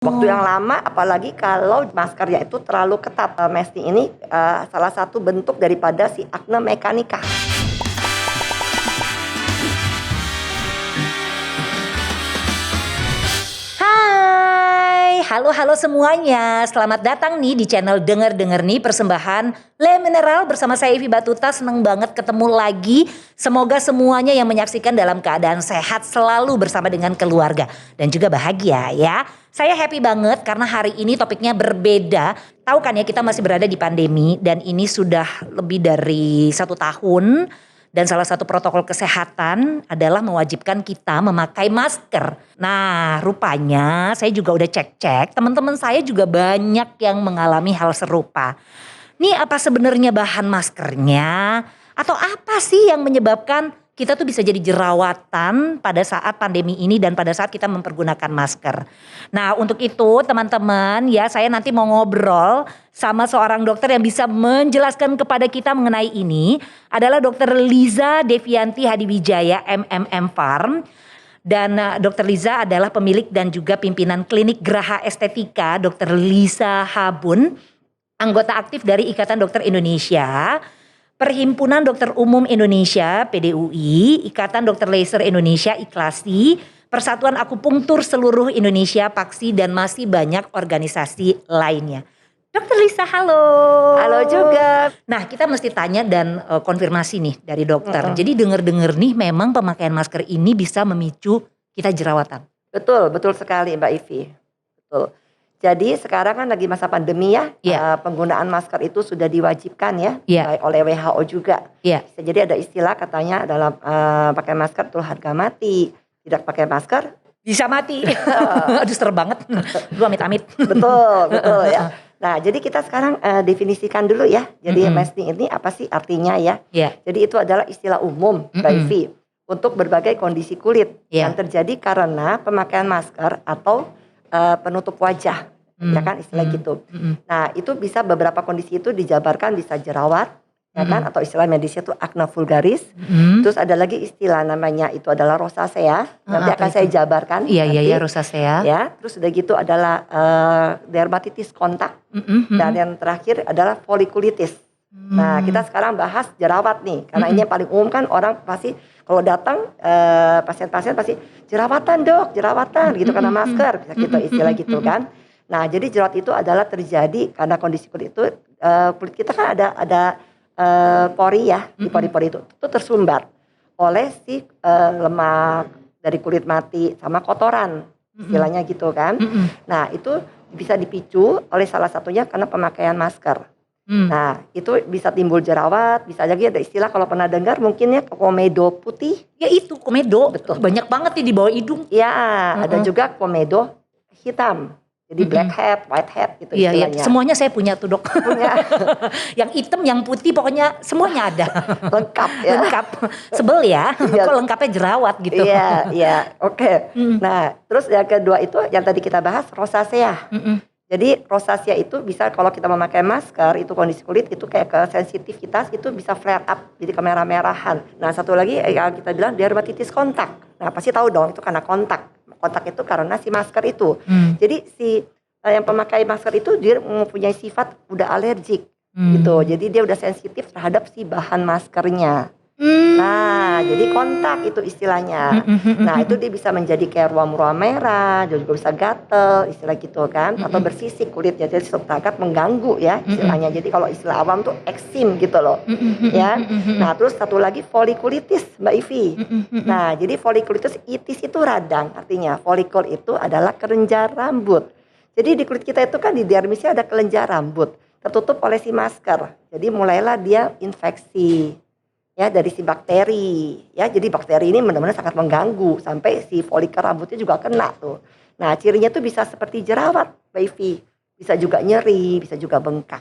Waktu yang Oh. lama, apalagi kalau maskernya itu terlalu ketat. Mesni ini salah satu bentuk daripada si akne mekanika. Hai, halo semuanya. Selamat datang nih di channel Denger nih persembahan Le Mineral bersama saya Ivy Batuta. Seneng banget ketemu lagi. Semoga semuanya yang menyaksikan dalam keadaan sehat selalu bersama dengan keluarga dan juga bahagia ya. Saya happy banget karena hari ini topiknya berbeda. Tahu kan ya, kita masih berada di pandemi dan ini sudah lebih dari 1 tahun. Dan salah satu protokol kesehatan adalah mewajibkan kita memakai masker. Nah, rupanya saya juga udah cek-cek, teman-teman saya juga banyak yang mengalami hal serupa. Nih, apa sebenarnya bahan maskernya? Atau apa sih yang menyebabkan kita tuh bisa jadi jerawatan pada saat pandemi ini dan pada saat kita mempergunakan masker. Nah, untuk itu teman-teman ya, saya nanti mau ngobrol sama seorang dokter yang bisa menjelaskan kepada kita mengenai ini. Adalah Dr. Liza Devianti Hadiwijaya MMM Farm. Dan Dr. Liza adalah pemilik dan juga pimpinan klinik Graha Estetika Dr. Liza Habun. Anggota aktif dari Ikatan Dokter Indonesia, Perhimpunan Dokter Umum Indonesia (PDUI), Ikatan Dokter Laser Indonesia (IKLASI), Persatuan Akupunktur Seluruh Indonesia (PAKSI), dan masih banyak organisasi lainnya. Dokter Liza, halo. Halo juga. Nah, kita mesti tanya dan konfirmasi nih dari dokter. Jadi dengar-dengar nih memang pemakaian masker ini bisa memicu kita jerawatan. Betul sekali Mbak Ivy. Betul. Jadi sekarang kan lagi masa pandemi ya, penggunaan masker itu sudah diwajibkan ya, baik oleh WHO juga. Jadi ada istilah katanya dalam pakai masker itu harga mati, tidak pakai masker bisa mati. Aduh, serem banget. Lu amit-amit. Betul ya. Nah, jadi kita sekarang definisikan dulu ya. Jadi mesni ini apa sih artinya ya? Jadi itu adalah istilah umum Mbak Ivy untuk berbagai kondisi kulit yang terjadi karena pemakaian masker atau penutup wajah, ya kan istilah gitu. Nah, itu bisa beberapa kondisi itu dijabarkan bisa jerawat, ya kan, atau istilah medisnya itu akne vulgaris. Terus ada lagi istilah namanya itu adalah rosacea. Nanti akan saya jabarkan. Iya, rosacea. Ya, terus udah gitu adalah dermatitis kontak. Dan yang terakhir adalah folikulitis. Nah, kita sekarang bahas jerawat nih, karena ini yang paling umum kan orang pasti kalau datang pasien-pasien pasti jerawatan dok, jerawatan gitu karena masker, bisa gitu istilah gitu kan. Nah, jadi jerawat itu adalah terjadi karena kondisi kulit itu kulit kita kan ada pori ya, di pori-pori itu tersumbat oleh si lemak dari kulit mati sama kotoran, istilahnya gitu kan. Nah, itu bisa dipicu oleh salah satunya karena pemakaian masker. Nah, itu bisa timbul jerawat, bisa lagi ada istilah kalau pernah dengar mungkin ya komedo putih. Ya itu komedo, betul. Banyak banget nih di bawah hidung. Ya, ada juga komedo hitam. Jadi black head, white head gitu istilahnya. Iya, semuanya saya punya tuh dok. Punya. Yang hitam, yang putih, pokoknya semuanya ada. Lengkap ya. Lengkap. Sebel ya, kok lengkapnya jerawat gitu. Iya, oke. Nah, terus yang kedua itu yang tadi kita bahas rosacea. Jadi rosacea itu bisa kalau kita memakai masker itu kondisi kulit itu kayak ke sensitivitas itu bisa flare up jadi kemerah-merahan. Nah, satu lagi yang kita bilang dermatitis kontak. Nah, pasti tahu dong itu karena kontak. Kontak itu karena si masker itu. Jadi si yang pemakai masker itu dia mempunyai sifat udah alergik gitu. Jadi dia udah sensitif terhadap si bahan maskernya. Nah, jadi kontak itu istilahnya. Nah, itu dia bisa menjadi kayak ruam-ruam merah, juga bisa gatel, istilah gitu kan, atau bersisik kulitnya, jadi sangat mengganggu ya istilahnya. Jadi kalau istilah awam tuh eksim gitu loh, ya. Nah, terus satu lagi folikulitis, Mbak Ivy. Nah, jadi folikulitis itis itu radang, artinya folikul itu adalah kelenjar rambut. Jadi di kulit kita itu kan di dermisnya ada kelenjar rambut, tertutup oleh si masker. Jadi mulailah dia infeksi. Ya dari si bakteri ya, jadi bakteri ini benar-benar sangat mengganggu sampai si folikel rambutnya juga kena tuh. Nah, cirinya tuh bisa seperti jerawat, baby, bisa juga nyeri, bisa juga bengkak.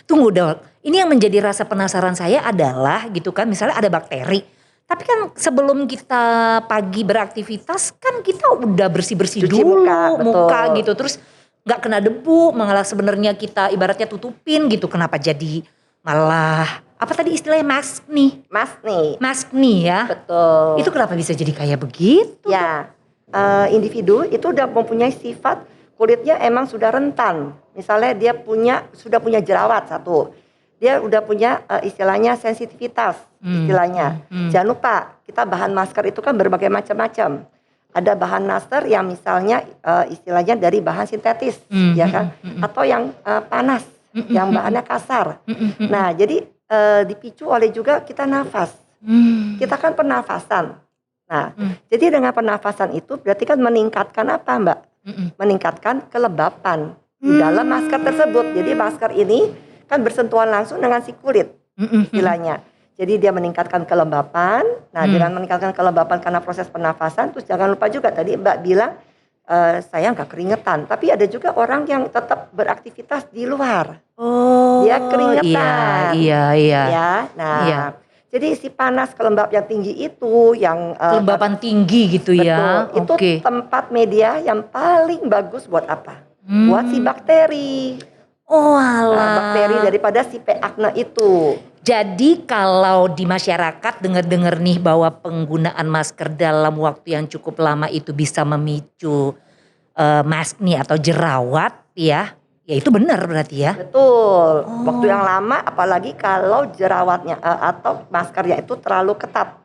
Tunggu dok, ini yang menjadi rasa penasaran saya adalah gitu kan, misalnya ada bakteri, tapi kan sebelum kita pagi beraktivitas kan kita udah bersih-bersih Cuci dulu muka, gitu, terus nggak kena debu, malah sebenarnya kita ibaratnya tutupin gitu, kenapa jadi malah apa tadi istilahnya maskne ya? Betul. Itu kenapa bisa jadi kayak begitu? Ya, individu itu udah mempunyai sifat kulitnya emang sudah rentan. Misalnya dia sudah punya jerawat satu. Dia udah punya istilahnya sensitivitas istilahnya. Jangan lupa kita bahan masker itu kan berbagai macam-macam. Ada bahan masker yang misalnya istilahnya dari bahan sintetis, ya kan? Atau yang panas, yang bahannya kasar. Nah, jadi dipicu oleh juga kita nafas. Kita kan pernafasan. Nah, jadi dengan pernafasan itu berarti kan meningkatkan apa, Mbak? Meningkatkan kelembapan di dalam masker tersebut. Jadi masker ini kan bersentuhan langsung dengan si kulit istilahnya. Jadi dia meningkatkan kelembapan. Nah, dengan meningkatkan kelembapan karena proses pernafasan, terus jangan lupa juga tadi Mbak bilang saya nggak keringetan, tapi ada juga orang yang tetap beraktivitas di luar. Oh, Dia keringetan. Iya. Ya, nah, jadi si panas kelembab yang tinggi itu, yang kelembapan tinggi gitu ya. betul, itu tempat media yang paling bagus buat apa? Buat si bakteri. Oh alah. Nah, bakteri daripada si P. acne itu. Jadi kalau di masyarakat dengar-dengar nih bahwa penggunaan masker dalam waktu yang cukup lama itu bisa memicu maskne atau jerawat ya itu benar berarti ya? Betul, waktu yang lama apalagi kalau jerawatnya atau maskernya itu terlalu ketat.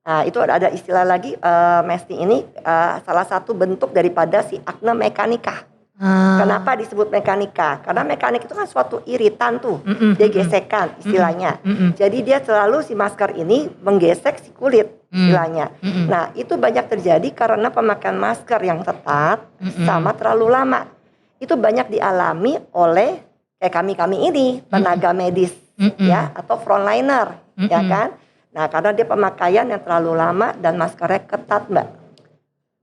Nah, itu ada istilah lagi maskne ini salah satu bentuk daripada si acne mekanika. Kenapa disebut mekanika? Karena mekanik itu kan suatu iritan tuh, dia gesekan istilahnya. Jadi dia selalu si masker ini menggesek si kulit istilahnya. Nah, itu banyak terjadi karena pemakaian masker yang ketat sama terlalu lama. Itu banyak dialami oleh kayak kami ini tenaga medis ya atau frontliner ya kan. Nah, karena dia pemakaian yang terlalu lama dan maskernya ketat, Mbak.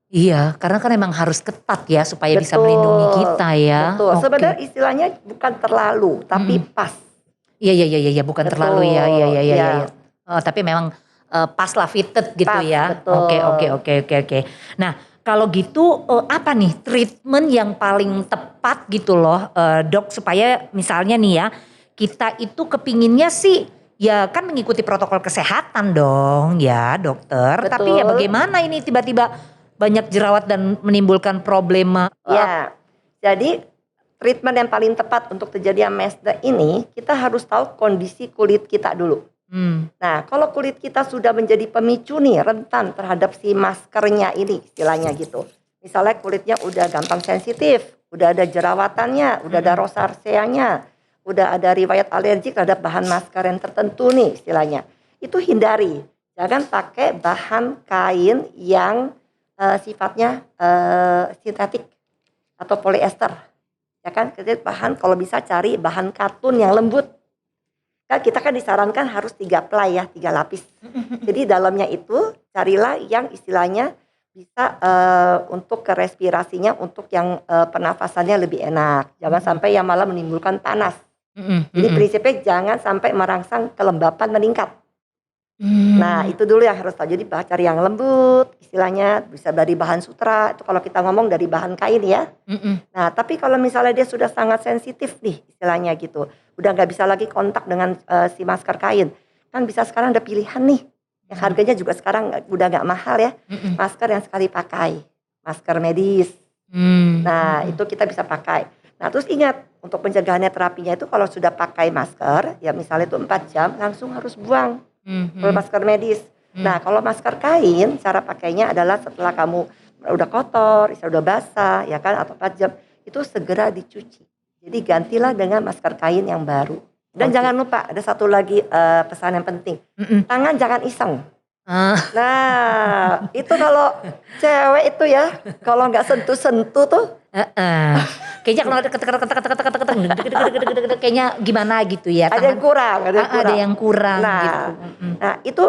Iya, karena kan emang harus ketat ya supaya bisa melindungi kita ya. Betul. Sebenarnya istilahnya bukan terlalu, tapi pas. Iya, bukan terlalu ya. Iya. Tapi memang pas lah, fitted gitu Pas, ya. betul. Oke. Nah, kalau gitu apa nih treatment yang paling tepat gitu loh, Dok, supaya misalnya nih ya kita itu kepinginnya sih ya kan mengikuti protokol kesehatan dong ya dokter. Betul. Tapi ya bagaimana ini tiba-tiba banyak jerawat dan menimbulkan problema. Ya, jadi treatment yang paling tepat untuk terjadinya maskne ini, kita harus tahu kondisi kulit kita dulu. Nah, kalau kulit kita sudah menjadi pemicu nih, rentan terhadap si maskernya ini, istilahnya gitu. Misalnya kulitnya udah gampang sensitif, udah ada jerawatannya, udah ada rosaceanya, udah ada riwayat alergi terhadap bahan masker yang tertentu nih istilahnya. Itu hindari, jangan pakai bahan kain yang sifatnya sintetik atau polyester, ya kan? Bahan kalau bisa cari bahan katun yang lembut. Kan kita kan disarankan harus 3 ply ya, 3 lapis. Jadi dalamnya itu carilah yang istilahnya bisa untuk ke respirasinya, untuk yang pernafasannya lebih enak. Jangan sampai yang malah menimbulkan panas. Jadi prinsipnya jangan sampai merangsang kelembapan meningkat. Nah, itu dulu yang harus tahu. Jadi cari yang lembut, istilahnya bisa dari bahan sutra. Itu kalau kita ngomong dari bahan kain ya. Nah, tapi kalau misalnya dia sudah sangat sensitif nih, istilahnya gitu, udah nggak bisa lagi kontak dengan si masker kain, kan bisa sekarang ada pilihan nih. Yang harganya juga sekarang udah nggak mahal ya. Masker yang sekali pakai, masker medis. Nah, itu kita bisa pakai. Nah, terus ingat untuk pencegahannya terapinya itu kalau sudah pakai masker, ya misalnya itu 4 jam langsung harus buang. Kalau masker medis. Nah, kalau masker kain, cara pakainya adalah setelah kamu udah kotor, udah basah, ya kan, atau 4 jam, itu segera dicuci. Jadi gantilah dengan masker kain yang baru. Dan jangan lupa, ada satu lagi pesan yang penting. Tangan jangan iseng. Nah, itu kalau cewek itu ya, kalau nggak sentuh-sentuh tuh. Kayaknya kalau kayaknya gimana gitu ya. Ada yang kurang. Ada yang kurang nah, gitu. Nah, itu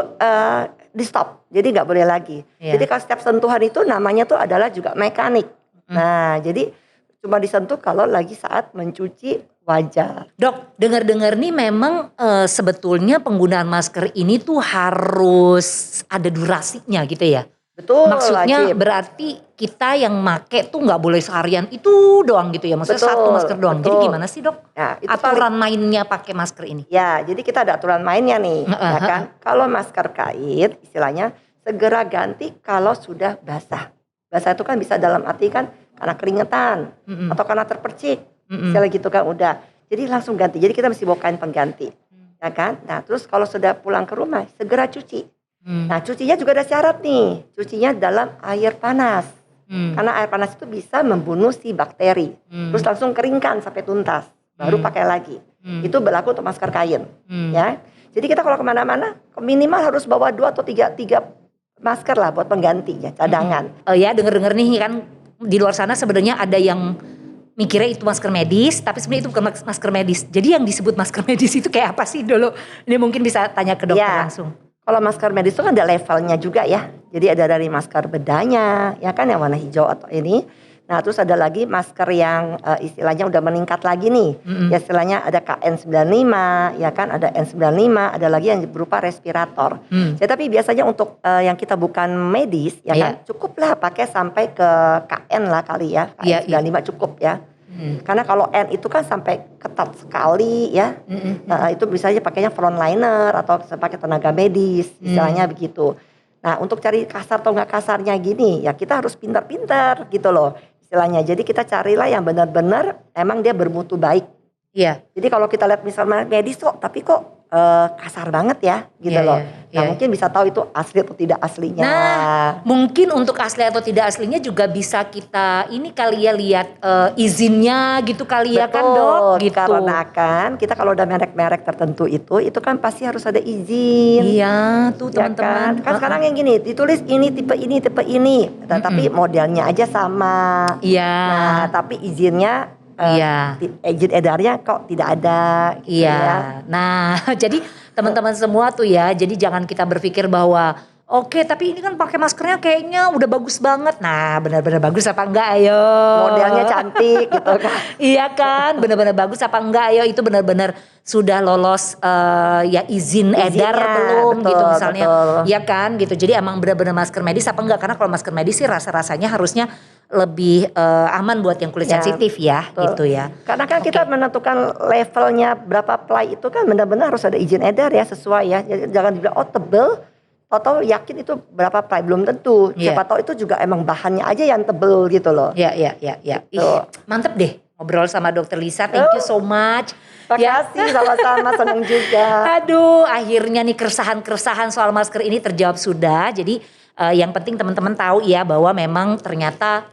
di stop. Jadi nggak boleh lagi. Jadi kalau setiap sentuhan itu namanya tuh adalah juga mekanik. Nah, jadi cuma disentuh kalau lagi saat mencuci wajah. Dok, dengar-dengar nih memang sebetulnya penggunaan masker ini tuh harus ada durasinya gitu ya. Betul. Maksudnya wajib. Berarti kita yang make tuh nggak boleh seharian itu doang gitu ya. Maksudnya Betul, satu masker doang. betul. Jadi gimana sih dok? Nah, itu aturan mainnya pakai masker ini? Ya, jadi kita ada aturan mainnya nih, ya kan? Kalau masker kain, istilahnya segera ganti kalau sudah basah. Basah itu kan bisa dalam arti kan karena keringetan atau karena terpercik, misalnya gitu kan udah. Jadi langsung ganti. Jadi kita mesti bawa kain pengganti, ya kan? Nah terus kalau sudah pulang ke rumah segera cuci. Nah cucinya juga ada syarat nih, cucinya dalam air panas. Karena air panas itu bisa membunuh si bakteri. Terus langsung keringkan sampai tuntas, baru pakai lagi. Itu berlaku untuk masker kain, ya. Jadi kita kalau kemana-mana minimal harus bawa 2 atau 3 masker lah buat pengganti ya, cadangan. Ya denger-denger nih kan di luar sana sebenarnya ada yang mikirnya itu masker medis, tapi sebenarnya itu bukan masker medis. Jadi yang disebut masker medis itu kayak apa sih dulu? Ini mungkin bisa tanya ke dokter langsung. Kalau masker medis itu kan ada levelnya juga ya. Jadi ada dari masker bedanya, ya kan yang warna hijau atau ini. Nah terus ada lagi masker yang istilahnya udah meningkat lagi nih. Ya istilahnya ada KN95, ya kan ada N95, ada lagi yang berupa respirator. Ya tapi biasanya untuk yang kita bukan medis, ya kan cukuplah pakai sampai ke KN lah kali ya. KN95 cukup ya. Karena kalau N itu kan sampai ketat sekali ya. Itu bisa aja pakainya frontliner atau pakai tenaga medis, istilahnya begitu. Nah untuk cari kasar atau nggak kasarnya gini, ya kita harus pintar-pintar gitu loh. Istilahnya, jadi kita carilah yang benar-benar emang dia bermutu baik. Iya. Jadi kalau kita lihat misalnya medis kok, tapi kok kasar banget ya, gitu loh. Nah mungkin bisa tahu itu asli atau tidak aslinya. Nah mungkin untuk asli atau tidak aslinya juga bisa kita ini kali ya lihat izinnya gitu kali ya kan dok. Gitu. Karena kan kita kalau udah merek-merek tertentu itu kan pasti harus ada izin. Iya tuh teman-teman. Kan sekarang yang gini ditulis ini tipe ini. Nah, tapi modelnya aja sama. Iya. Nah tapi izinnya izin edarnya kok tidak ada gitu ya. Nah jadi teman-teman semua tuh ya, jadi jangan kita berpikir bahwa oke, tapi ini kan pakai maskernya kayaknya udah bagus banget. Nah benar-benar bagus apa enggak ayo. Modelnya cantik gitu kan. Iya kan, benar-benar bagus apa enggak ayo, itu benar-benar sudah lolos ya izin edar belum gitu misalnya. Iya kan gitu, jadi emang benar-benar masker medis apa enggak. Karena kalau masker medis sih rasa-rasanya harusnya lebih aman buat yang kulit sensitif ya gitu ya. Karena kan kita menentukan levelnya berapa ply itu kan benar-benar harus ada izin edar ya sesuai ya. Jangan dibilang tebel atau yakin itu berapa ply, belum tentu. Siapa tahu itu juga emang bahannya aja yang tebel gitu loh. Iya. Mantep deh ngobrol sama Dokter Lisa, thank you so much. Makasih sama-sama, senang juga. Aduh akhirnya nih keresahan soal masker ini terjawab sudah. Jadi yang penting teman-teman tahu ya bahwa memang ternyata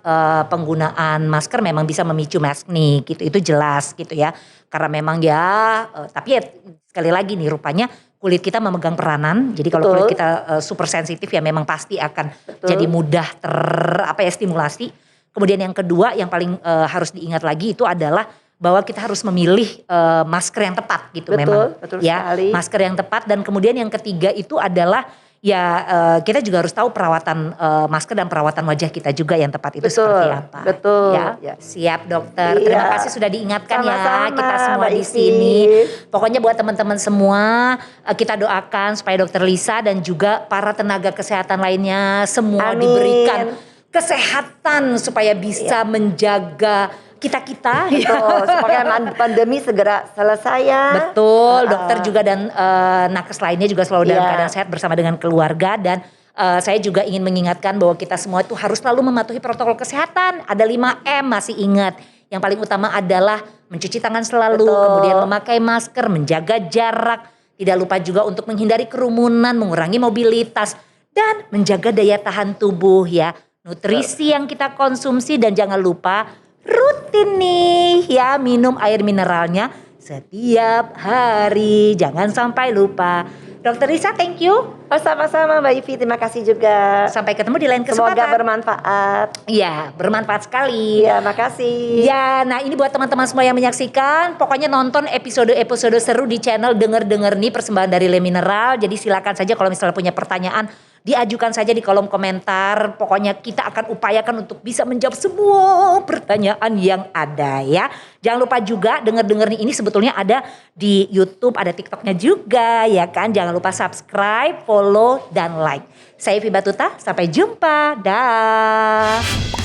penggunaan masker memang bisa memicu maskne gitu, itu jelas gitu ya. Karena memang tapi ya sekali lagi nih rupanya kulit kita memegang peranan. Jadi kalau kulit kita super sensitif ya memang pasti akan jadi mudah stimulasi. Kemudian yang kedua yang paling harus diingat lagi itu adalah bahwa kita harus memilih masker yang tepat gitu memang. Betul ya, sekali. Masker yang tepat dan kemudian yang ketiga itu adalah kita juga harus tahu perawatan masker dan perawatan wajah kita juga yang tepat itu seperti apa. Betul. Ya, siap dokter. Terima kasih sudah diingatkan sama-sama, ya kita semua di sini. Pokoknya buat teman-teman semua kita doakan supaya Dokter Lisa dan juga para tenaga kesehatan lainnya semua diberikan kesehatan supaya bisa menjaga kita-kita. Betul, supaya pandemi segera selesai ya. Betul, dokter juga dan nakes lainnya juga selalu dalam keadaan sehat bersama dengan keluarga. Dan saya juga ingin mengingatkan bahwa kita semua itu harus selalu mematuhi protokol kesehatan. Ada 5M masih ingat. Yang paling utama adalah mencuci tangan selalu, kemudian memakai masker, menjaga jarak. Tidak lupa juga untuk menghindari kerumunan, mengurangi mobilitas. Dan menjaga daya tahan tubuh ya. Nutrisi yang kita konsumsi dan jangan lupa rutin nih ya minum air mineralnya setiap hari. Jangan sampai lupa. Dokter Lisa thank you. Sama-sama Mbak Ivi, terima kasih juga. Sampai ketemu di lain kesempatan. Semoga bermanfaat. Iya bermanfaat sekali. Ya makasih. Ya nah ini buat teman-teman semua yang menyaksikan. Pokoknya nonton episode-episode seru di channel Denger nih persembahan dari Le Mineral. Jadi silakan saja kalau misalnya punya pertanyaan diajukan saja di kolom komentar. Pokoknya kita akan upayakan untuk bisa menjawab semua pertanyaan yang ada ya. Jangan lupa juga Denger nih ini sebetulnya ada di YouTube, ada TikToknya juga ya kan. Jangan lupa subscribe, follow, dan like. Saya Ivi Batuta, sampai jumpa. Dah.